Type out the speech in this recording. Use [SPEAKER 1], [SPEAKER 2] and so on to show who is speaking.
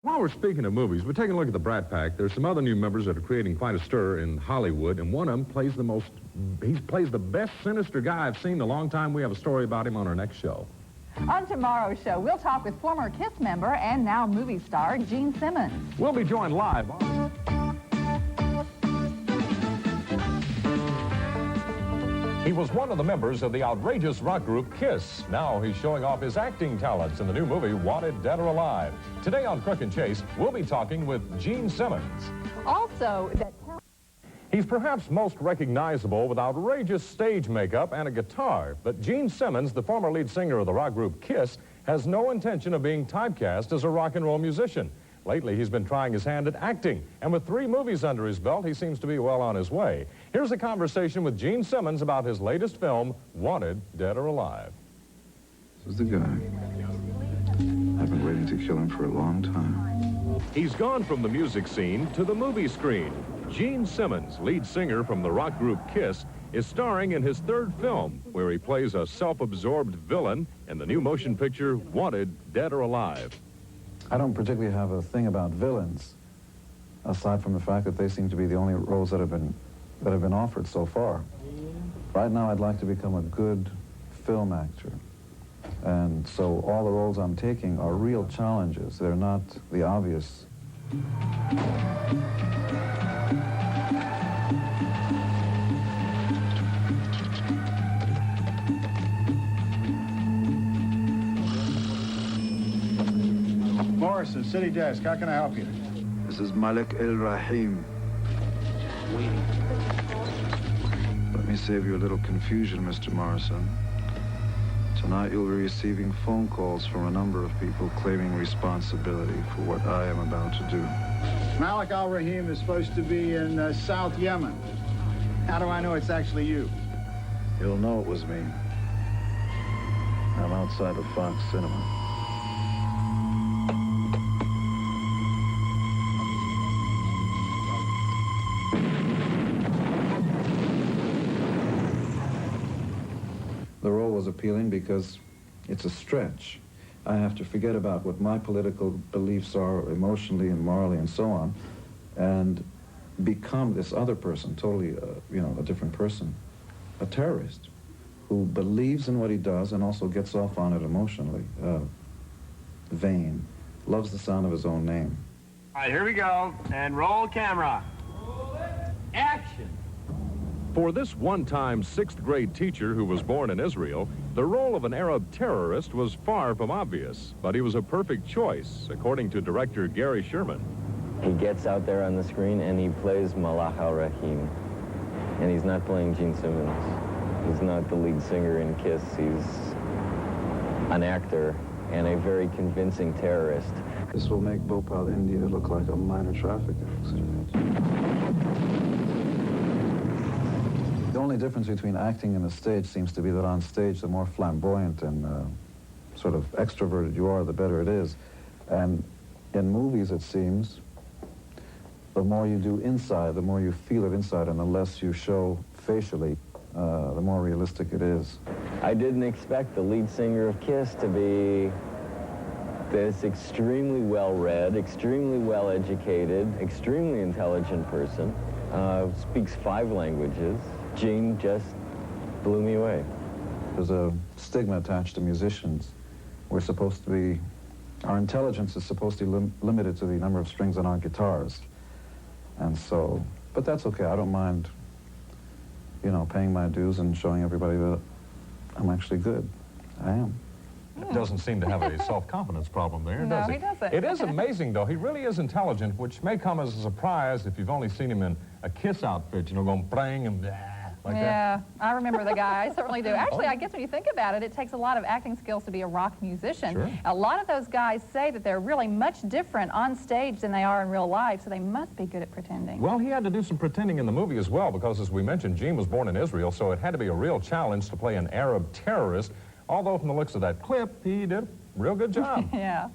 [SPEAKER 1] While we're speaking of movies, we're taking a look at the Brat Pack. There's some other new members that are creating quite a stir in Hollywood, and one of them plays he plays the best sinister guy I've seen in a long time. We have a story about him on our next show.
[SPEAKER 2] On tomorrow's show, we'll talk with former KISS member and now movie star Gene Simmons.
[SPEAKER 1] We'll be joined live. He was one of the members of the outrageous rock group KISS. Now he's showing off his acting talents in the new movie, Wanted, Dead or Alive. Today on Crook and Chase, we'll be talking with Gene Simmons.
[SPEAKER 2] Also,
[SPEAKER 1] He's perhaps most recognizable with outrageous stage makeup and a guitar. But Gene Simmons, the former lead singer of the rock group KISS, has no intention of being typecast as a rock and roll musician. Lately, he's been trying his hand at acting, and with 3 movies under his belt, he seems to be well on his way. Here's a conversation with Gene Simmons about his latest film, Wanted, Dead or Alive.
[SPEAKER 3] This is the guy. I've been waiting to kill him for a long time.
[SPEAKER 1] He's gone from the music scene to the movie screen. Gene Simmons, lead singer from the rock group KISS, is starring in his 3rd film, where he plays a self-absorbed villain in the new motion picture, Wanted, Dead or Alive.
[SPEAKER 3] I don't particularly have a thing about villains, aside from the fact that they seem to be the only roles that have been offered so far. Right now, I'd like to become a good film actor. And so all the roles I'm taking are real challenges. They're not the obvious.
[SPEAKER 4] Morrison, City Desk, how can I help you?
[SPEAKER 3] This is Malik El-Rahim. Let me save you a little confusion, Mr. Morrison. Tonight you'll be receiving phone calls from a number of people claiming responsibility for what I am about to do.
[SPEAKER 4] Malik Al-Rahim is supposed to be in South Yemen. How do I know it's actually you?
[SPEAKER 3] You'll know it was me. I'm outside of Fox Cinema. The role was appealing because it's a stretch. I have to forget about what my political beliefs are emotionally and morally and so on, and become this other person, totally, a different person, a terrorist who believes in what he does and also gets off on it emotionally, vain, loves the sound of his own name.
[SPEAKER 5] All right, here we go, and roll camera. Action.
[SPEAKER 1] For this one-time 6th grade teacher who was born in Israel, the role of an Arab terrorist was far from obvious, but he was a perfect choice, according to director Gary Sherman.
[SPEAKER 6] He gets out there on the screen and he plays Malak Al-Rahim, and he's not playing Gene Simmons. He's not the lead singer in KISS. He's an actor and a very convincing terrorist.
[SPEAKER 3] This will make Bhopal, India look like a minor traffic accident. The only difference between acting and the stage seems to be that on stage, the more flamboyant and sort of extroverted you are, the better it is. And in movies, it seems, the more you do inside, the more you feel it inside, and the less you show facially, the more realistic it is.
[SPEAKER 6] I didn't expect the lead singer of KISS to be this extremely well-read, extremely well-educated, extremely intelligent person, speaks 5 languages. Gene just blew me away.
[SPEAKER 3] There's a stigma attached to musicians. We're supposed to be, our intelligence is supposed to be limited to the number of strings on our guitars. And so, but that's okay. I don't mind, paying my dues and showing everybody that I'm actually good. I am.
[SPEAKER 1] It doesn't seem to have a self-confidence problem there, does
[SPEAKER 2] No,
[SPEAKER 1] he?
[SPEAKER 2] he doesn't.
[SPEAKER 1] It is amazing, though. He really is intelligent, which may come as a surprise if you've only seen him in a KISS outfit, going bang and blah, like that.
[SPEAKER 2] Yeah, I remember the guy. I certainly do. Actually, I guess when you think about it, it takes a lot of acting skills to be a rock musician.
[SPEAKER 1] Sure.
[SPEAKER 2] A lot of those guys say that they're really much different on stage than they are in real life, so they must be good at pretending.
[SPEAKER 1] Well, he had to do some pretending in the movie as well, because as we mentioned, Gene was born in Israel, so it had to be a real challenge to play an Arab terrorist. Although from the looks of that clip, he did a real good job.
[SPEAKER 2] Yeah.